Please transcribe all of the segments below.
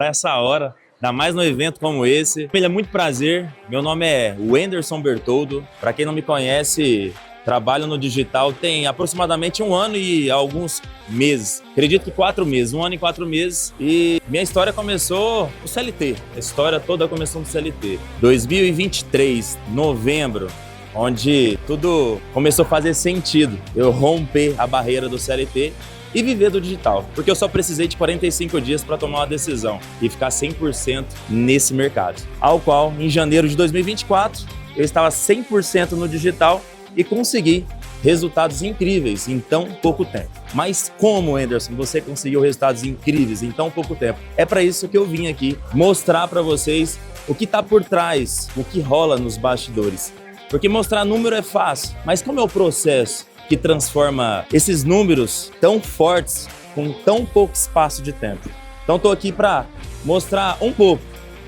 Essa hora, ainda mais num evento como esse. Família, muito prazer. Meu nome é Wenderson Bertoldo. Para quem não me conhece, trabalho no digital tem aproximadamente 1 ano e alguns meses. Acredito que 4 meses, 1 ano e 4 meses. E minha história começou no CLT. A história toda começou no CLT. 2023, novembro, onde tudo começou a fazer sentido. Eu romper a barreira do CLT e viver do digital, porque eu só precisei de 45 dias para tomar uma decisão e ficar 100% nesse mercado. Ao qual, em janeiro de 2024, eu estava 100% no digital e consegui resultados incríveis em tão pouco tempo. Mas como, Wenderson, você conseguiu resultados incríveis em tão pouco tempo? É para isso que eu vim aqui mostrar para vocês o que está por trás, o que rola nos bastidores. Porque mostrar número é fácil, mas como é o processo que transforma esses números tão fortes com tão pouco espaço de tempo? Então estou aqui para mostrar um pouco,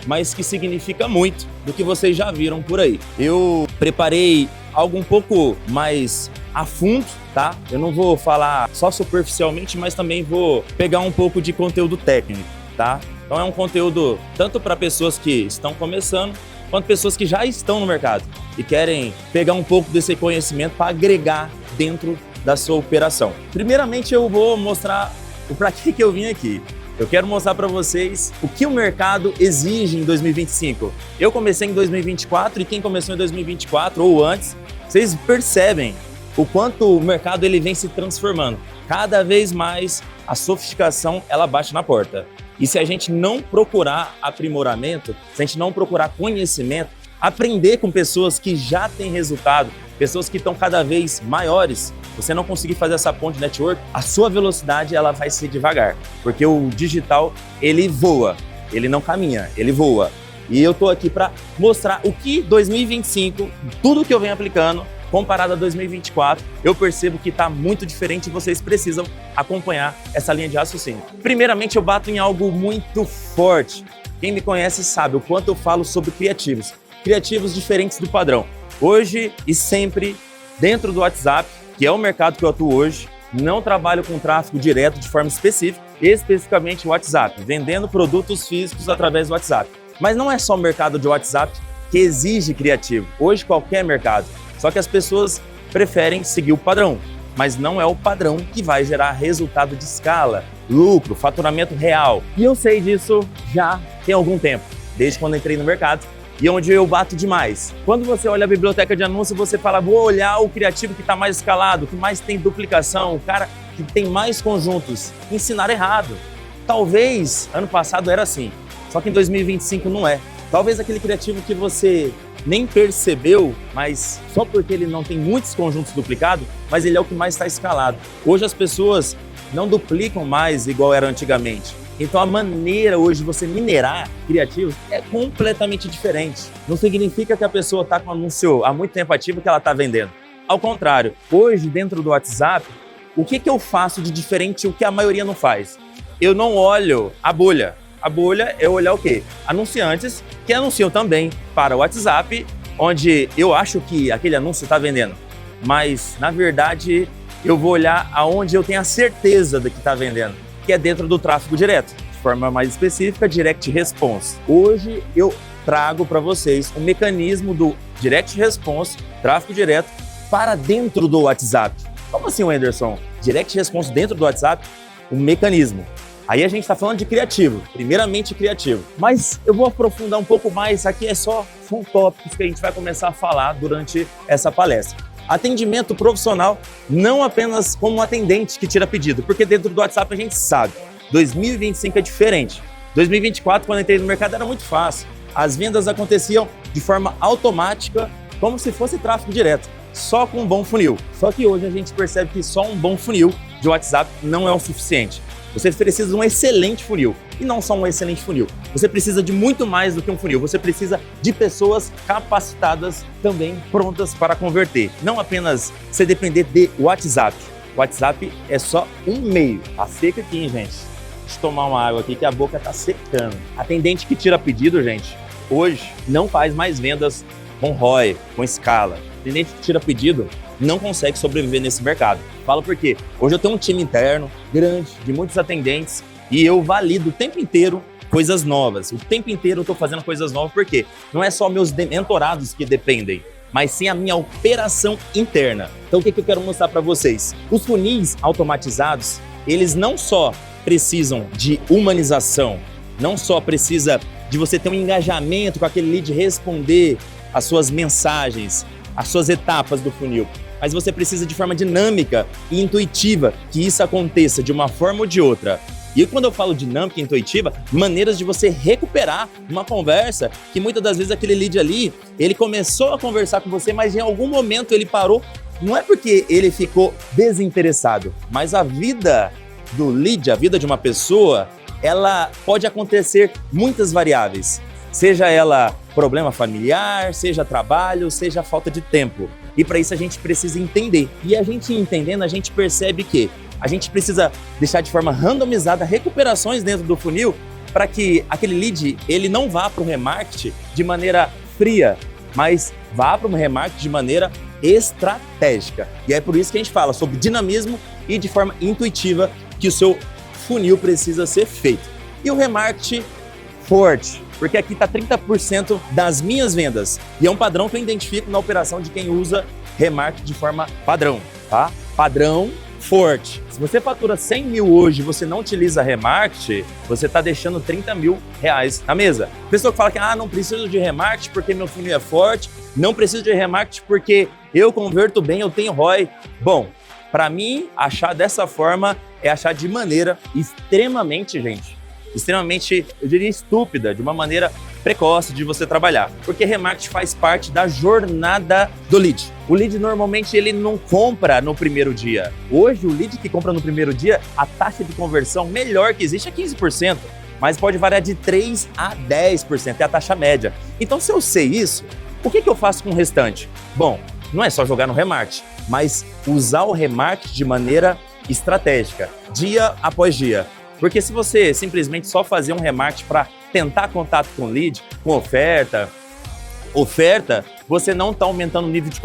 mas que significa muito do que vocês já viram por aí. Eu preparei algo um pouco mais a fundo, tá? Eu não vou falar só superficialmente, mas também vou pegar um pouco de conteúdo técnico, tá? Então é um conteúdo tanto para pessoas que estão começando, quanto pessoas que já estão no mercado e querem pegar um pouco desse conhecimento para agregar dentro da sua operação. Primeiramente, eu vou mostrar o para que eu vim aqui. Eu quero mostrar para vocês o que o mercado exige em 2025. Eu comecei em 2024 e quem começou em 2024 ou antes, vocês percebem o quanto o mercado ele vem se transformando. Cada vez mais a sofisticação ela bate na porta. E se a gente não procurar aprimoramento, se a gente não procurar conhecimento, aprender com pessoas que já têm resultado, pessoas que estão cada vez maiores, você não conseguir fazer essa ponte network, a sua velocidade ela vai ser devagar, porque o digital ele voa, ele não caminha, ele voa. E eu tô aqui para mostrar o que 2025, tudo que eu venho aplicando, comparado a 2024, eu percebo que está muito diferente e vocês precisam acompanhar essa linha de raciocínio. Primeiramente, eu bato em algo muito forte. Quem me conhece sabe o quanto eu falo sobre criativos. Criativos diferentes do padrão. Hoje e sempre, dentro do WhatsApp, que é o mercado que eu atuo hoje, não trabalho com tráfego direto de forma específica, especificamente o WhatsApp, vendendo produtos físicos através do WhatsApp. Mas não é só o mercado de WhatsApp que exige criativo. Hoje, qualquer mercado. Só que as pessoas preferem seguir o padrão, mas não é o padrão que vai gerar resultado de escala, lucro, faturamento real. E eu sei disso já tem algum tempo, desde quando entrei no mercado e onde eu bato demais. Quando você olha a biblioteca de anúncios, você fala, vou olhar o criativo que está mais escalado, que mais tem duplicação, o cara que tem mais conjuntos. Ensinaram errado. Talvez ano passado era assim, só que em 2025 não é. Talvez aquele criativo que você nem percebeu, mas só porque ele não tem muitos conjuntos duplicados, mas ele é o que mais está escalado. Hoje as pessoas não duplicam mais igual era antigamente. Então a maneira hoje de você minerar criativos é completamente diferente. Não significa que a pessoa está com o anúncio há muito tempo ativo que ela está vendendo. Ao contrário, hoje dentro do WhatsApp, o que eu faço de diferente o que a maioria não faz? Eu não olho a bolha. A bolha é olhar o quê? Anunciantes que anunciam também para o WhatsApp, onde eu acho que aquele anúncio está vendendo. Mas, na verdade, eu vou olhar aonde eu tenho a certeza de que está vendendo, que é dentro do tráfego direto. De forma mais específica, Direct Response. Hoje eu trago para vocês o mecanismo do Direct Response, tráfego direto, para dentro do WhatsApp. Como assim, Wenderson? Direct Response dentro do WhatsApp? O mecanismo. Aí a gente está falando de criativo, primeiramente criativo. Mas eu vou aprofundar um pouco mais, aqui são tópicos que a gente vai começar a falar durante essa palestra. Atendimento profissional, não apenas como um atendente que tira pedido, porque dentro do WhatsApp a gente sabe, 2025 é diferente. 2024, quando eu entrei no mercado, era muito fácil. As vendas aconteciam de forma automática, como se fosse tráfego direto, só com um bom funil. Só que hoje a gente percebe que só um bom funil de WhatsApp não é o suficiente. Você precisa de um excelente funil. E não só um excelente funil. Você precisa de muito mais do que um funil. Você precisa de pessoas capacitadas também prontas para converter. Não apenas você depender de WhatsApp. O WhatsApp é só um meio. Tá seca aqui, hein, gente? Deixa eu tomar uma água aqui que a boca tá secando. Atendente que tira pedido, gente, hoje não faz mais vendas com ROI, com escala. Atendente que tira pedido não consegue sobreviver nesse mercado. Falo por quê? Hoje eu tenho um time interno grande, de muitos atendentes, e eu valido o tempo inteiro coisas novas. O tempo inteiro eu estou fazendo coisas novas, porque não é só meus mentorados que dependem, mas sim a minha operação interna. Então o que eu quero mostrar para vocês? Os funis automatizados, eles não só precisam de humanização, não só precisa de você ter um engajamento com aquele lead, responder as suas mensagens, as suas etapas do funil, mas você precisa de forma dinâmica e intuitiva que isso aconteça de uma forma ou de outra. E quando eu falo dinâmica e intuitiva, maneiras de você recuperar uma conversa que muitas das vezes aquele lead ali, ele começou a conversar com você, mas em algum momento ele parou. Não é porque ele ficou desinteressado, mas a vida do lead, a vida de uma pessoa, ela pode acontecer muitas variáveis. Seja ela problema familiar, seja trabalho, seja falta de tempo. E para isso a gente precisa entender. E a gente entendendo, a gente percebe que a gente precisa deixar de forma randomizada recuperações dentro do funil para que aquele lead ele não vá para o remarketing de maneira fria, mas vá para o remarketing de maneira estratégica. E é por isso que a gente fala sobre dinamismo e de forma intuitiva que o seu funil precisa ser feito. E o remarketing forte, porque aqui está 30% das minhas vendas. E é um padrão que eu identifico na operação de quem usa remarketing de forma padrão, tá? Padrão forte. Se você fatura 100 mil hoje e você não utiliza remarketing, você está deixando 30 mil reais na mesa. Pessoa que fala que não preciso de remarketing porque meu funil é forte, não preciso de remarketing porque eu converto bem, eu tenho ROI. Bom, para mim, achar dessa forma é achar de maneira extremamente, eu diria estúpida, de uma maneira precoce de você trabalhar. Porque remarketing faz parte da jornada do lead. O lead normalmente ele não compra no primeiro dia. Hoje o lead que compra no primeiro dia, a taxa de conversão melhor que existe é 15%, mas pode variar de 3 a 10%, é a taxa média. Então se eu sei isso, o que eu faço com o restante? Bom, não é só jogar no remarketing, mas usar o remarketing de maneira estratégica, dia após dia. Porque se você simplesmente só fazer um remarketing para tentar contato com lead, com oferta, você não está aumentando o nível de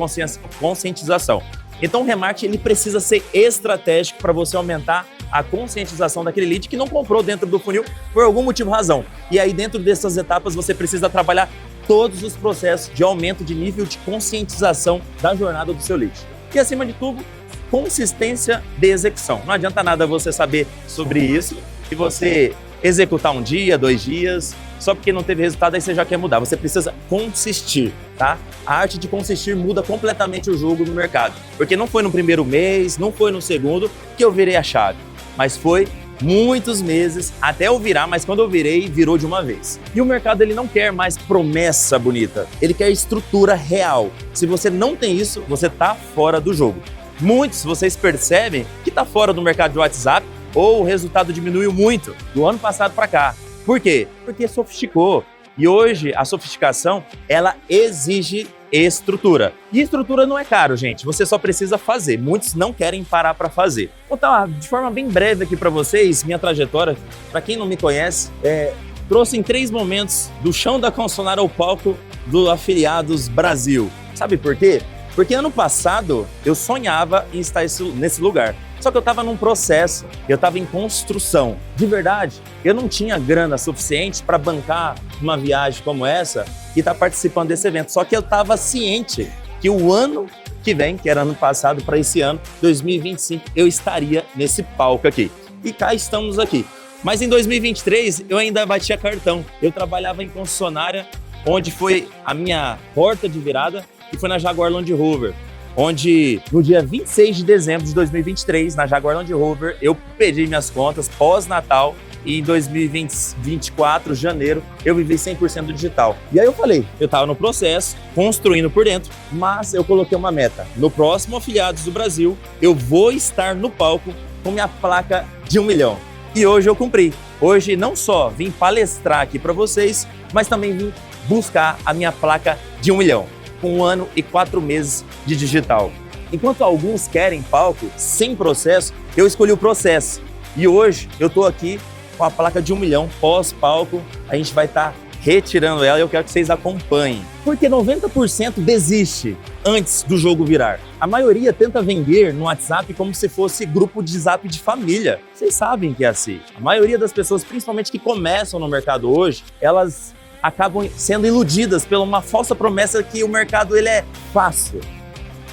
conscientização. Então o remarketing ele precisa ser estratégico para você aumentar a conscientização daquele lead que não comprou dentro do funil por algum motivo, razão. E aí dentro dessas etapas você precisa trabalhar todos os processos de aumento de nível de conscientização da jornada do seu lead. E acima de tudo, consistência de execução. Não adianta nada você saber sobre isso e você executar um dia, 2 dias, só porque não teve resultado aí você já quer mudar. Você precisa consistir, tá? A arte de consistir muda completamente o jogo no mercado. Porque não foi no primeiro mês, não foi no segundo que eu virei a chave, mas foi muitos meses até eu virar, mas quando eu virei, virou de uma vez. E o mercado ele não quer mais promessa bonita, ele quer estrutura real. Se você não tem isso, você tá fora do jogo. Muitos, vocês percebem que está fora do mercado de WhatsApp ou o resultado diminuiu muito do ano passado para cá. Por quê? Porque sofisticou. E hoje a sofisticação, ela exige estrutura. E estrutura não é caro, gente. Você só precisa fazer. Muitos não querem parar para fazer. Então, de forma bem breve aqui para vocês, minha trajetória, para quem não me conhece, trouxe em 3 momentos do chão da concessionária ao palco do Afiliados Brasil. Sabe por quê? Porque ano passado eu sonhava em estar nesse lugar. Só que eu estava num processo, eu estava em construção. De verdade, eu não tinha grana suficiente para bancar uma viagem como essa e estar participando desse evento. Só que eu estava ciente que o ano que vem, que era ano passado para esse ano, 2025, eu estaria nesse palco aqui. E cá estamos aqui. Mas em 2023 eu ainda batia cartão. Eu trabalhava em concessionária, onde foi a minha porta de virada, que foi na Jaguar Land Rover, onde no dia 26 de dezembro de 2023, na Jaguar Land Rover, eu pedi minhas contas pós-Natal e em 2024, janeiro, eu vivi 100% do digital. E aí eu falei, eu estava no processo, construindo por dentro, mas eu coloquei uma meta. No próximo Afiliados do Brasil, eu vou estar no palco com minha placa de 1 milhão. E hoje eu cumpri. Hoje não só vim palestrar aqui para vocês, mas também vim buscar a minha placa de 1 milhão. Com 1 ano e 4 meses de digital. Enquanto alguns querem palco sem processo, eu escolhi o processo. E hoje eu estou aqui com a placa de 1 milhão pós-palco. A gente vai estar retirando ela, eu quero que vocês acompanhem. Porque 90% desiste antes do jogo virar. A maioria tenta vender no WhatsApp como se fosse grupo de zap de família. Vocês sabem que é assim. A maioria das pessoas, principalmente que começam no mercado hoje, elas acabam sendo iludidas por uma falsa promessa que o mercado ele é fácil.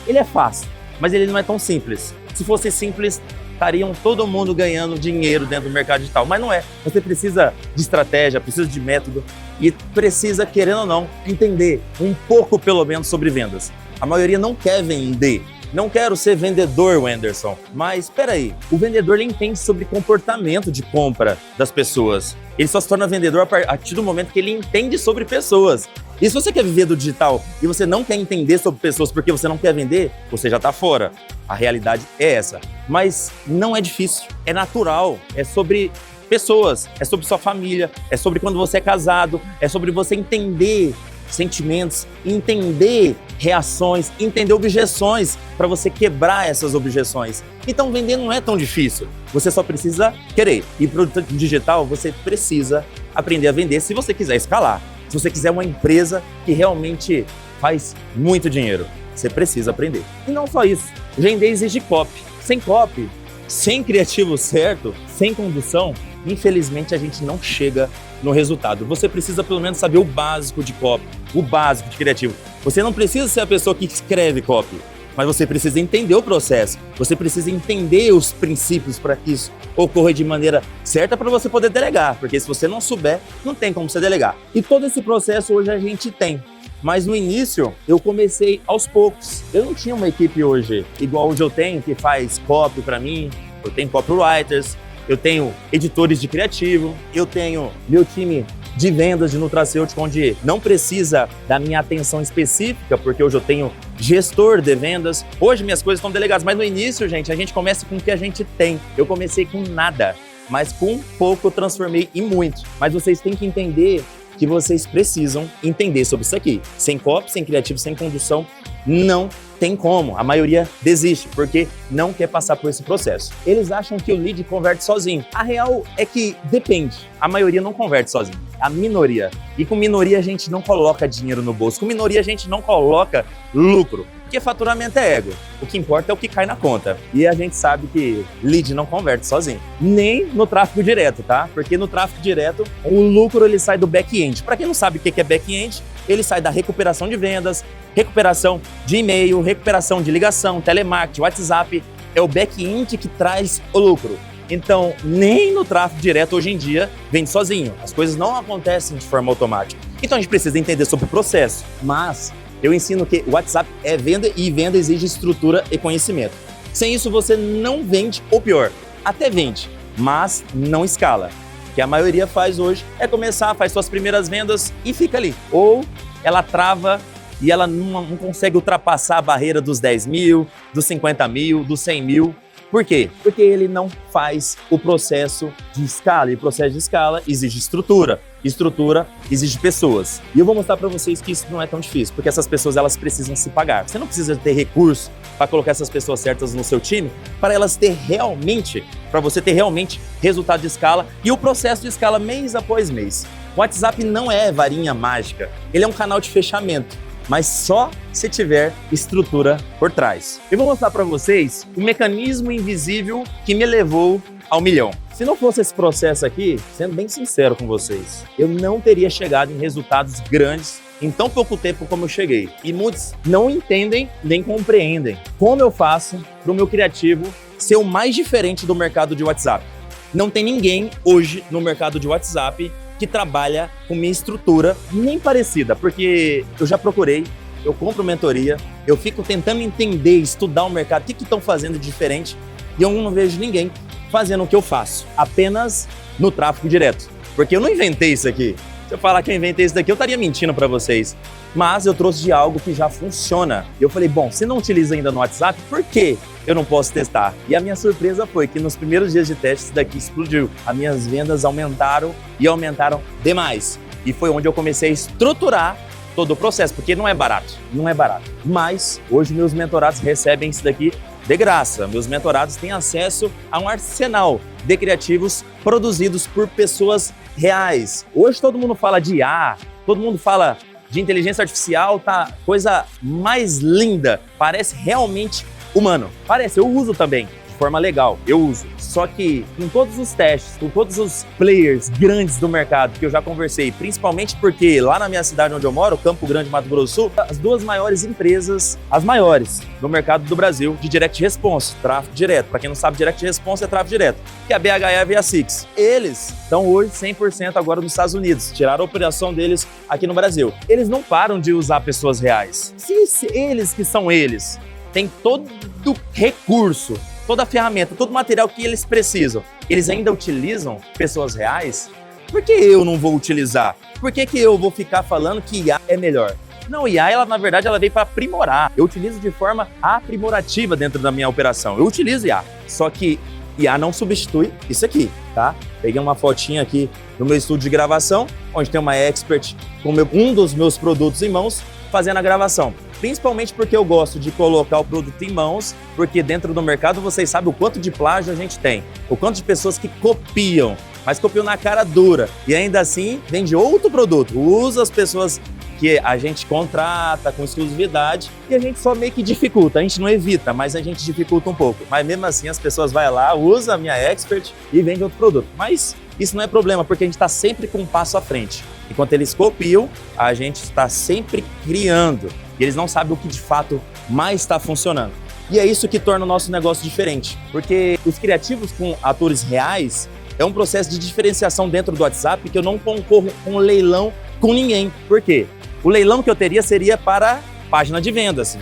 Ele é fácil, mas ele não é tão simples. Se fosse simples, estariam todo mundo ganhando dinheiro dentro do mercado digital, mas não é. Você precisa de estratégia, precisa de método e precisa, querendo ou não, entender um pouco pelo menos sobre vendas. A maioria não quer vender. Não quero ser vendedor, Wenderson, mas espera aí, o vendedor ele entende sobre comportamento de compra das pessoas. Ele só se torna vendedor a partir do momento que ele entende sobre pessoas. E se você quer viver do digital e você não quer entender sobre pessoas porque você não quer vender, você já está fora. A realidade é essa. Mas não é difícil, é natural, é sobre pessoas, é sobre sua família, é sobre quando você é casado, é sobre você entender sentimentos, entender reações, entender objeções para você quebrar essas objeções. Então vender não é tão difícil, você só precisa querer. E produto digital você precisa aprender a vender se você quiser escalar. Se você quiser uma empresa que realmente faz muito dinheiro, você precisa aprender. E não só isso, vender exige copy. Sem copy, sem criativo certo, sem condução, infelizmente a gente não chega no resultado. Você precisa pelo menos saber o básico de copy, o básico de criativo. Você não precisa ser a pessoa que escreve copy, mas você precisa entender o processo, você precisa entender os princípios para que isso ocorra de maneira certa para você poder delegar, porque se você não souber, não tem como você delegar. E todo esse processo hoje a gente tem. Mas no início, eu comecei aos poucos. Eu não tinha uma equipe hoje igual hoje eu tenho, que faz copy para mim, eu tenho copywriters, eu tenho editores de criativo, eu tenho meu time de vendas de nutracêutico, onde não precisa da minha atenção específica, porque hoje eu tenho gestor de vendas. Hoje minhas coisas estão delegadas, mas no início, gente, a gente começa com o que a gente tem. Eu comecei com nada, mas com pouco eu transformei em muito. Mas vocês têm que entender que vocês precisam entender sobre isso aqui. Sem copy, sem criativo, sem condução, não tem como. A maioria desiste porque não quer passar por esse processo. Eles acham que o lead converte sozinho. A real é que depende. A maioria não converte sozinho. A minoria. E com minoria a gente não coloca dinheiro no bolso. Com minoria a gente não coloca lucro. Porque faturamento é ego. O que importa é o que cai na conta. E a gente sabe que lead não converte sozinho. Nem no tráfego direto, tá? Porque no tráfego direto, o lucro ele sai do back-end. Para quem não sabe o que é back-end, ele sai da recuperação de vendas, recuperação de e-mail, recuperação de ligação, telemarketing, WhatsApp. É o back-end que traz o lucro. Então, nem no tráfego direto hoje em dia vende sozinho. As coisas não acontecem de forma automática. Então a gente precisa entender sobre o processo. Mas eu ensino que o WhatsApp é venda e venda exige estrutura e conhecimento. Sem isso você não vende, ou pior, até vende, mas não escala. O que a maioria faz hoje é começar, faz suas primeiras vendas e fica ali. Ou ela trava e ela não consegue ultrapassar a barreira dos 10 mil, dos 50 mil, dos 100 mil. Por quê? Porque ele não faz o processo de escala. E o processo de escala exige estrutura. Estrutura exige pessoas. E eu vou mostrar para vocês que isso não é tão difícil, porque essas pessoas elas precisam se pagar. Você não precisa ter recurso para colocar essas pessoas certas no seu time, para elas ter realmente, para você ter realmente resultado de escala e o processo de escala mês após mês. O WhatsApp não é varinha mágica, ele é um canal de fechamento, mas só se tiver estrutura por trás. Eu vou mostrar para vocês o mecanismo invisível que me levou ao milhão. Se não fosse esse processo aqui, sendo bem sincero com vocês, eu não teria chegado em resultados grandes em tão pouco tempo como eu cheguei. E muitos não entendem nem compreendem como eu faço para o meu criativo ser o mais diferente do mercado de WhatsApp. Não tem ninguém hoje no mercado de WhatsApp que trabalha com minha estrutura nem parecida, porque eu já procurei, eu compro mentoria, eu fico tentando entender, estudar o mercado, o que estão fazendo de diferente e eu não vejo ninguém fazendo o que eu faço, apenas no tráfego direto. Porque eu não inventei isso aqui. Se eu falar que eu inventei isso daqui, eu estaria mentindo para vocês. Mas eu trouxe de algo que já funciona. E eu falei, bom, se não utiliza ainda no WhatsApp, por que eu não posso testar? E a minha surpresa foi que nos primeiros dias de teste, isso daqui explodiu. As minhas vendas aumentaram e aumentaram demais. E foi onde eu comecei a estruturar todo o processo, porque não é barato, não é barato. Mas hoje meus mentorados recebem isso daqui de graça. Meus mentorados têm acesso a um arsenal de criativos produzidos por pessoas reais. Hoje todo mundo fala de IA, todo mundo fala de inteligência artificial, tá coisa mais linda, parece realmente humano. Parece, eu uso também, de forma legal, eu uso. Só que com todos os testes, com todos os players grandes do mercado que eu já conversei, principalmente porque lá na minha cidade onde eu moro, Campo Grande, Mato Grosso do Sul, as duas maiores empresas, as maiores no mercado do Brasil de Direct Response, tráfego direto. Para quem não sabe, Direct Response é tráfego direto, que é a BHF e a Six. Eles estão hoje 100% agora nos Estados Unidos, tiraram a operação deles aqui no Brasil. Eles não param de usar pessoas reais. Se eles que são eles têm todo recurso, toda a ferramenta, todo o material que eles precisam, eles ainda utilizam pessoas reais, por que eu não vou utilizar? Por que eu vou ficar falando que IA é melhor? Não, IA, ela, na verdade, ela veio para aprimorar. Eu utilizo de forma aprimorativa dentro da minha operação. Eu utilizo IA, só que IA não substitui isso aqui, tá? Peguei uma fotinha aqui no meu estúdio de gravação, onde tem uma expert com um dos meus produtos em mãos, fazendo a gravação. Principalmente porque eu gosto de colocar o produto em mãos, porque dentro do mercado vocês sabem o quanto de plágio a gente tem, o quanto de pessoas que copiam, mas copiam na cara dura e ainda assim vende outro produto, usa as pessoas que a gente contrata com exclusividade e a gente só meio que dificulta, a gente não evita, mas a gente dificulta um pouco. Mas mesmo assim as pessoas vão lá, usa a minha expert e vende outro produto. Mas isso não é problema, porque a gente está sempre com um passo à frente. Enquanto eles copiam, a gente está sempre criando. E eles não sabem o que de fato mais está funcionando. E é isso que torna o nosso negócio diferente. Porque os criativos com atores reais é um processo de diferenciação dentro do WhatsApp que eu não concorro com leilão com ninguém. Por quê? O leilão que eu teria seria para página de vendas,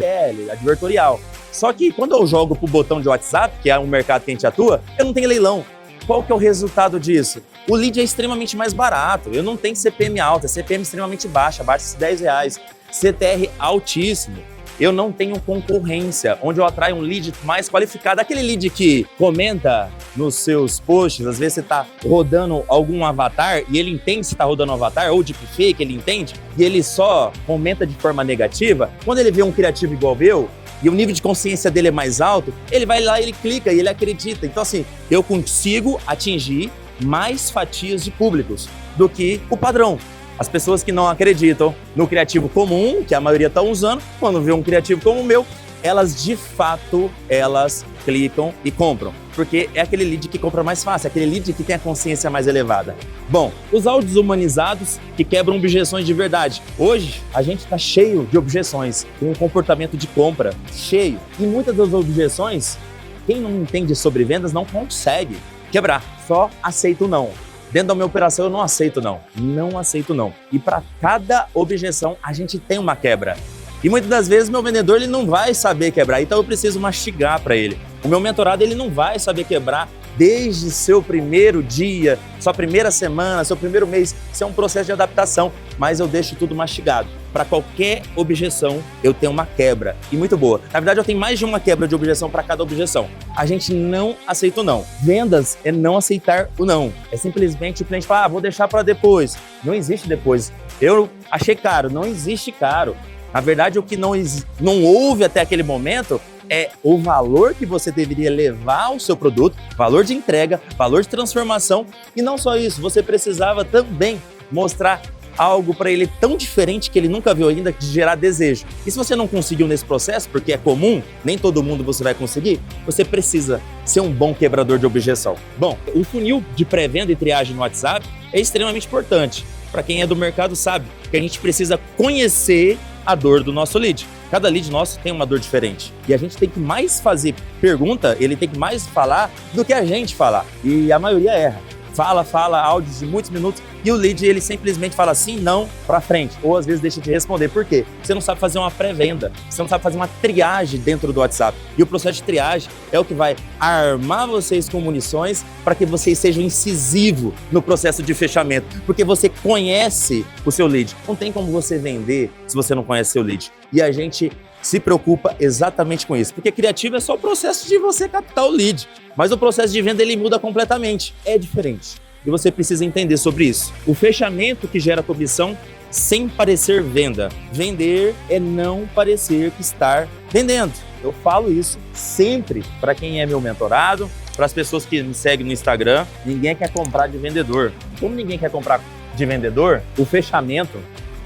advertorial. Só que quando eu jogo para o botão de WhatsApp, que é um mercado que a gente atua, eu não tenho leilão. Qual que é o resultado disso? O lead é extremamente mais barato. Eu não tenho CPM alta, CPM extremamente baixa, abaixo de R$10. CTR altíssimo. Eu não tenho concorrência, onde eu atraio um lead mais qualificado. Aquele lead que comenta nos seus posts, às vezes você está rodando algum avatar e ele entende se está rodando um avatar ou deepfake, ele entende, e ele só comenta de forma negativa. Quando ele vê um criativo igual eu, e o nível de consciência dele é mais alto, ele vai lá, ele clica e ele acredita. Então assim, eu consigo atingir mais fatias de públicos do que o padrão. As pessoas que não acreditam no criativo comum, que a maioria está usando, quando vê um criativo como o meu, elas de fato, elas clicam e compram. Porque é aquele lead que compra mais fácil, é aquele lead que tem a consciência mais elevada. Bom, os áudios humanizados que quebram objeções de verdade. Hoje, a gente está cheio de objeções, com um comportamento de compra cheio. E muitas das objeções, quem não entende sobre vendas não consegue quebrar, só aceita o não. Dentro da minha operação eu não aceito não, não aceito não. E para cada objeção a gente tem uma quebra. E muitas das vezes meu vendedor ele não vai saber quebrar, então eu preciso mastigar para ele. O meu mentorado ele não vai saber quebrar desde seu primeiro dia, sua primeira semana, seu primeiro mês. Isso é um processo de adaptação, mas eu deixo tudo mastigado. Para qualquer objeção, eu tenho uma quebra, e muito boa. Na verdade, eu tenho mais de uma quebra de objeção para cada objeção. A gente não aceita o não. Vendas é não aceitar o não. É simplesmente o cliente falar, vou deixar para depois. Não existe depois. Eu achei caro, não existe caro. Na verdade, o que não houve até aquele momento é o valor que você deveria levar ao seu produto, valor de entrega, valor de transformação. E não só isso, você precisava também mostrar algo para ele tão diferente que ele nunca viu ainda, de gerar desejo. E se você não conseguiu nesse processo, porque é comum, nem todo mundo você vai conseguir, você precisa ser um bom quebrador de objeção. Bom, o funil de pré-venda e triagem no WhatsApp é extremamente importante. Para quem é do mercado sabe que a gente precisa conhecer a dor do nosso lead. Cada lead nosso tem uma dor diferente. E a gente tem que mais fazer pergunta, ele tem que mais falar do que a gente falar. E a maioria erra. Fala, áudios de muitos minutos, e o lead ele simplesmente fala sim, não, pra frente. Ou às vezes deixa de responder. Por quê? Você não sabe fazer uma pré-venda, você não sabe fazer uma triagem dentro do WhatsApp. E o processo de triagem é o que vai armar vocês com munições para que vocês sejam incisivos no processo de fechamento. Porque você conhece o seu lead. Não tem como você vender se você não conhece seu lead. E a gente se preocupa exatamente com isso. Porque criativo é só o processo de você captar o lead. Mas o processo de venda ele muda completamente. É diferente. E você precisa entender sobre isso. O fechamento que gera comissão sem parecer venda. Vender é não parecer que estar vendendo. Eu falo isso sempre para quem é meu mentorado, para as pessoas que me seguem no Instagram, ninguém quer comprar de vendedor. Como ninguém quer comprar de vendedor, o fechamento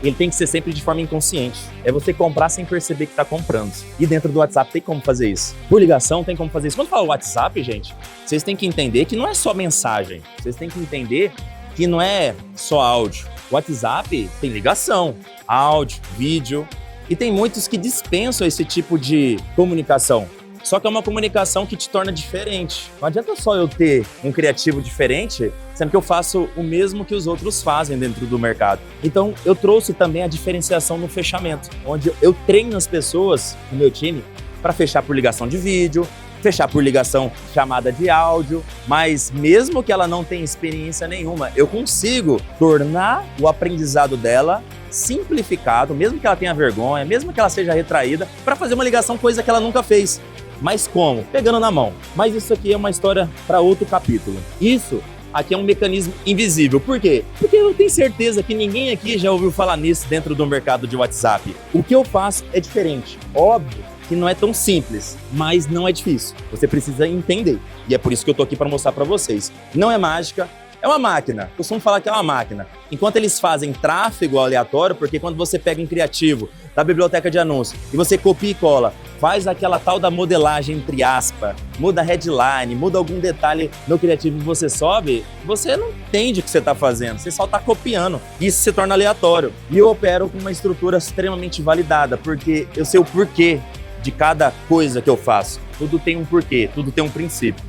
ele tem que ser sempre de forma inconsciente. É você comprar sem perceber que está comprando. E dentro do WhatsApp tem como fazer isso. Por ligação tem como fazer isso. Quando fala WhatsApp, gente, vocês têm que entender que não é só mensagem. Vocês têm que entender que não é só áudio. O WhatsApp tem ligação, áudio, vídeo. E tem muitos que dispensam esse tipo de comunicação. Só que é uma comunicação que te torna diferente. Não adianta só eu ter um criativo diferente, sendo que eu faço o mesmo que os outros fazem dentro do mercado. Então, eu trouxe também a diferenciação no fechamento, onde eu treino as pessoas, no meu time, para fechar por ligação de vídeo, fechar por ligação chamada de áudio, mas mesmo que ela não tenha experiência nenhuma, eu consigo tornar o aprendizado dela simplificado, mesmo que ela tenha vergonha, mesmo que ela seja retraída, para fazer uma ligação, coisa que ela nunca fez. Mas como? Pegando na mão. Mas isso aqui é uma história para outro capítulo. Isso aqui é um mecanismo invisível. Por quê? Porque eu tenho certeza que ninguém aqui já ouviu falar nisso dentro do mercado de WhatsApp. O que eu faço é diferente. Óbvio que não é tão simples, mas não é difícil. Você precisa entender. E é por isso que eu tô aqui para mostrar para vocês. Não é mágica. É uma máquina, eu costumo falar que é uma máquina. Enquanto eles fazem tráfego aleatório, porque quando você pega um criativo da biblioteca de anúncios e você copia e cola, faz aquela tal da modelagem entre aspas, muda a headline, muda algum detalhe no criativo e você sobe, você não entende o que você está fazendo, você só está copiando. Isso se torna aleatório. E eu opero com uma estrutura extremamente validada, porque eu sei o porquê de cada coisa que eu faço. Tudo tem um porquê, tudo tem um princípio.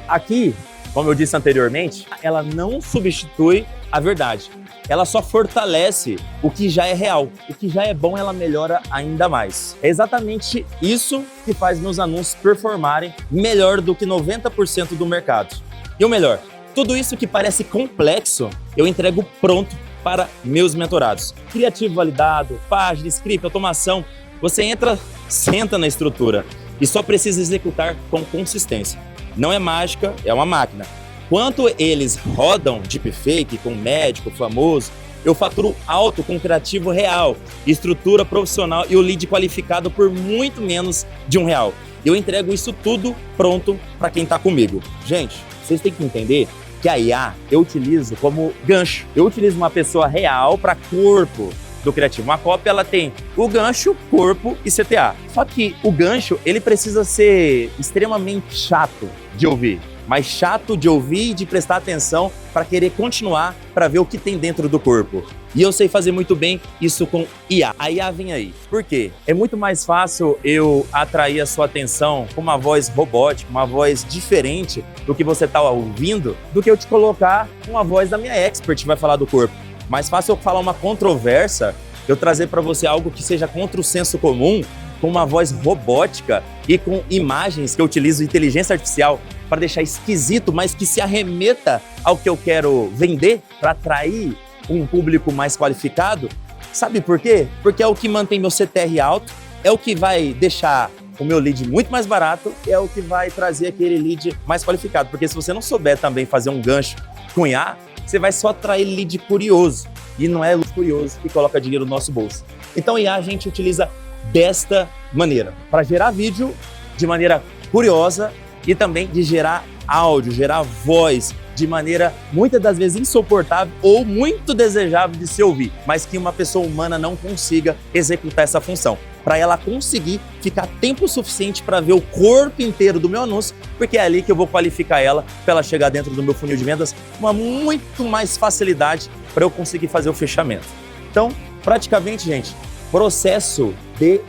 Aqui, como eu disse anteriormente, ela não substitui a verdade. Ela só fortalece o que já é real. O que já é bom, ela melhora ainda mais. É exatamente isso que faz meus anúncios performarem melhor do que 90% do mercado. E o melhor, tudo isso que parece complexo, eu entrego pronto para meus mentorados. Criativo validado, página, script, automação. Você entra, senta na estrutura e só precisa executar com consistência. Não é mágica, é uma máquina. Quanto eles rodam deepfake com médico famoso, eu faturo alto com criativo real, estrutura profissional e o lead qualificado por muito menos de R$1. Eu entrego isso tudo pronto para quem está comigo. Gente, vocês têm que entender que a IA eu utilizo como gancho. Eu utilizo uma pessoa real para corpo do criativo. Uma cópia, ela tem o gancho, corpo e CTA. Só que o gancho, ele precisa ser extremamente chato de ouvir. Mas chato de ouvir e de prestar atenção para querer continuar para ver o que tem dentro do corpo. E eu sei fazer muito bem isso com IA. A IA vem aí. Por quê? É muito mais fácil eu atrair a sua atenção com uma voz robótica, uma voz diferente do que você está ouvindo, do que eu te colocar com a voz da minha expert que vai falar do corpo. Mais fácil eu falar uma controvérsia, eu trazer para você algo que seja contra o senso comum, com uma voz robótica e com imagens que eu utilizo inteligência artificial para deixar esquisito, mas que se arremeta ao que eu quero vender para atrair um público mais qualificado. Sabe por quê? Porque é o que mantém meu CTR alto, é o que vai deixar o meu lead muito mais barato, é o que vai trazer aquele lead mais qualificado. Porque se você não souber também fazer um gancho com IA, você vai só atrair lead curioso. E não é o curioso que coloca dinheiro no nosso bolso. Então IA a gente utiliza desta maneira, para gerar vídeo de maneira curiosa e também de gerar áudio, gerar voz de maneira muitas das vezes insuportável ou muito desejável de se ouvir, mas que uma pessoa humana não consiga executar essa função. Para ela conseguir ficar tempo suficiente para ver o corpo inteiro do meu anúncio, porque é ali que eu vou qualificar ela para ela chegar dentro do meu funil de vendas com uma muito mais facilidade para eu conseguir fazer o fechamento. Então, praticamente, gente, processo de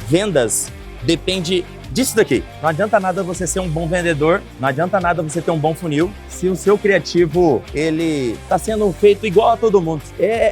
vendas depende disso daqui. Não adianta nada você ser um bom vendedor, não adianta nada você ter um bom funil se o seu criativo, ele tá sendo feito igual a todo mundo.